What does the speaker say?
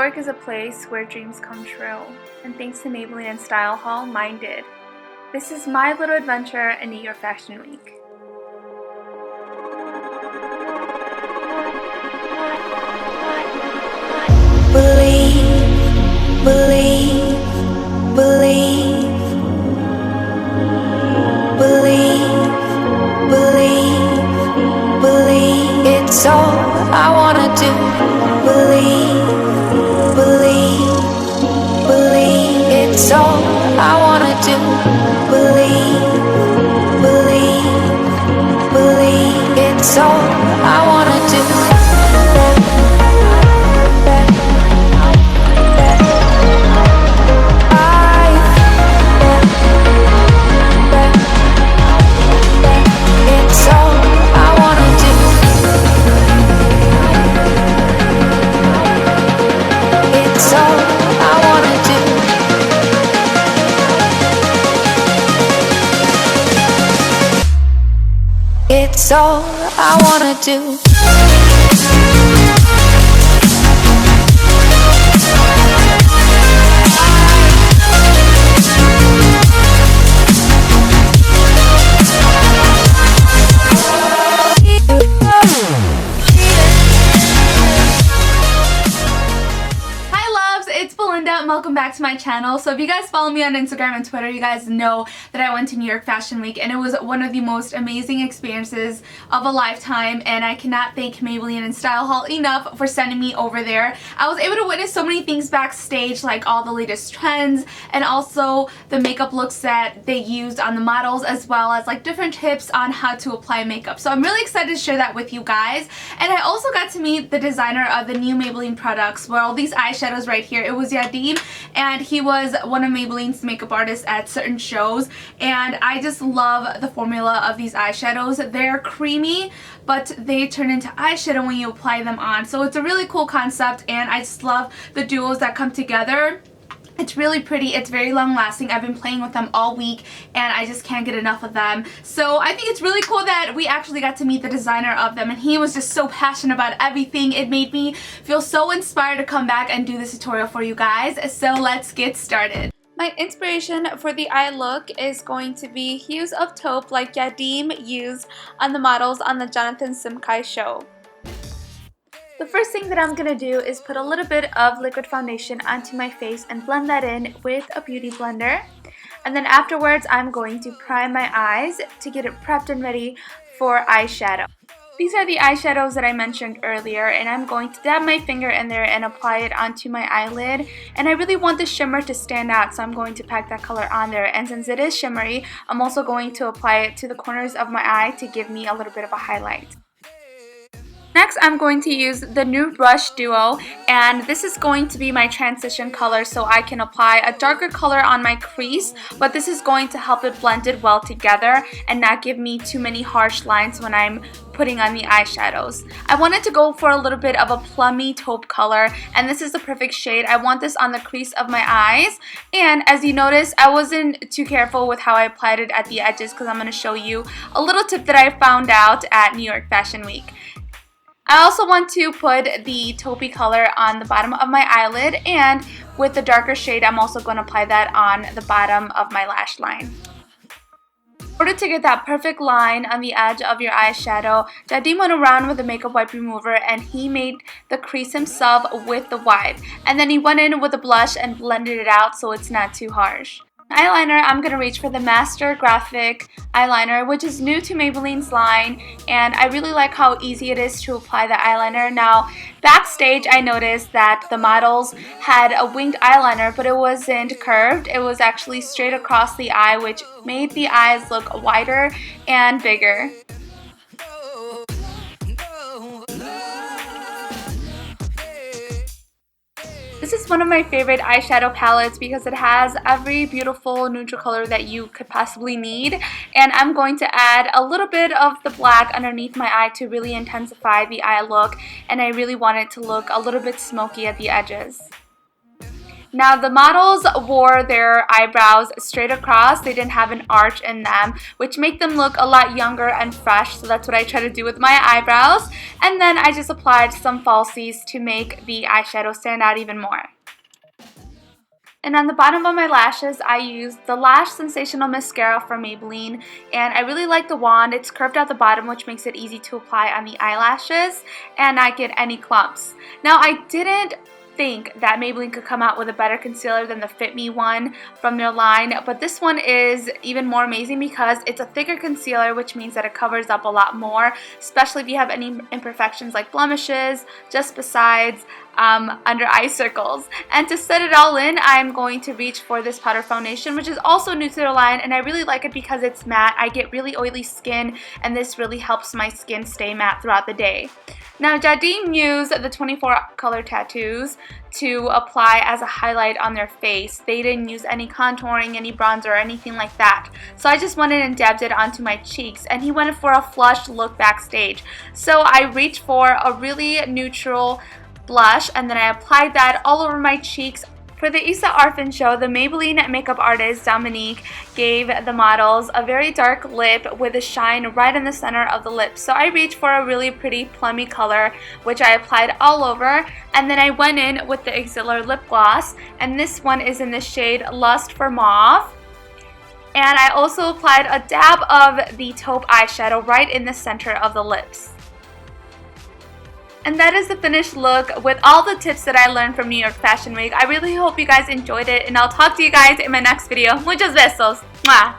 York is a place where dreams come true, and thanks to Maybelline and StyleHaul, mine did. This is my little adventure in New York Fashion Week. Believe, believe, believe, believe, believe, believe. It's all I wanna do. Believe, believe, believe. It's all I wanna do. Believe, believe, believe. It's all I wanna do. It's all I wanna do. It's Belinda and welcome back to my channel. So if you guys follow me on Instagram and Twitter, you guys know that I went to New York Fashion Week and it was one of the most amazing experiences of a lifetime, and I cannot thank Maybelline and StyleHaul enough for sending me over there. I was able to witness so many things backstage, like all the latest trends and also the makeup looks that they used on the models, as well as like different tips on how to apply makeup. So I'm really excited to share that with you guys. And I also got to meet the designer of the new Maybelline products. Well, these eyeshadows right here, it was Yadim, and he was one of Maybelline's makeup artists at certain shows, and I just love the formula of these eyeshadows. They're creamy, but they turn into eyeshadow when you apply them on, so it's a really cool concept, and I just love the duos that come together. It's really pretty, it's very long lasting. I've been playing with them all week and I just can't get enough of them. So I think it's really cool that we actually got to meet the designer of them, and he was just so passionate about everything. It made me feel so inspired to come back and do this tutorial for you guys. So let's get started. My inspiration for the eye look is going to be hues of taupe like Yadim used on the models on the Jonathan Simkai show. The first thing that I'm going to do is put a little bit of liquid foundation onto my face and blend that in with a beauty blender. And then afterwards I'm going to prime my eyes to get it prepped and ready for eyeshadow. These are the eyeshadows that I mentioned earlier, and I'm going to dab my finger in there and apply it onto my eyelid. And I really want the shimmer to stand out, so I'm going to pack that color on there. And since it is shimmery, I'm also going to apply it to the corners of my eye to give me a little bit of a highlight. Next, I'm going to use the Nude Rush Duo, and this is going to be my transition color so I can apply a darker color on my crease, but this is going to help it blend it well together and not give me too many harsh lines when I'm putting on the eyeshadows. I wanted to go for a little bit of a plummy taupe color, and this is the perfect shade. I want this on the crease of my eyes, and as you notice, I wasn't too careful with how I applied it at the edges because I'm going to show you a little tip that I found out at New York Fashion Week. I also want to put the taupey color on the bottom of my eyelid, and with the darker shade I'm also going to apply that on the bottom of my lash line. In order to get that perfect line on the edge of your eyeshadow, Yadim went around with a makeup wipe remover and he made the crease himself with the wipe. And then he went in with a blush and blended it out so it's not too harsh. Eyeliner, I'm going to reach for the Master Graphic eyeliner, which is new to Maybelline's line, and I really like how easy it is to apply the eyeliner. Now, backstage I noticed that the models had a winged eyeliner, but it wasn't curved. It was actually straight across the eye, which made the eyes look wider and bigger. This is one of my favorite eyeshadow palettes because it has every beautiful neutral color that you could possibly need, and I'm going to add a little bit of the black underneath my eye to really intensify the eye look, and I really want it to look a little bit smoky at the edges. Now the models wore their eyebrows straight across. They didn't have an arch in them, which make them look a lot younger and fresh. So that's what I try to do with my eyebrows. And then I just applied some falsies to make the eyeshadow stand out even more. And on the bottom of my lashes, I used the Lash Sensational Mascara from Maybelline. And I really like the wand. It's curved at the bottom, which makes it easy to apply on the eyelashes and not get any clumps. Now, I didn't think that Maybelline could come out with a better concealer than the Fit Me one from their line, but this one is even more amazing because it's a thicker concealer, which means that it covers up a lot more, especially if you have any imperfections like blemishes, just besides under eye circles. And to set it all in, I'm going to reach for this powder foundation, which is also new to their line, and I really like it because it's matte. I get really oily skin, and this really helps my skin stay matte throughout the day. Now, Jardine used the 24 color tattoos to apply as a highlight on their face. They didn't use any contouring, any bronzer, or anything like that. So I just went in and dabbed it onto my cheeks, and he went for a flushed look backstage. So I reached for a really neutral blush, and then I applied that all over my cheeks. For the Issa Arfin show, the Maybelline makeup artist Dominique gave the models a very dark lip with a shine right in the center of the lips. So I reached for a really pretty plummy color, which I applied all over, and then I went in with the Elixir lip gloss, and this one is in the shade Lust for Mauve. And I also applied a dab of the taupe eyeshadow right in the center of the lips. And that is the finished look with all the tips that I learned from New York Fashion Week. I really hope you guys enjoyed it, and I'll talk to you guys in my next video. Muchos besos. Mwah.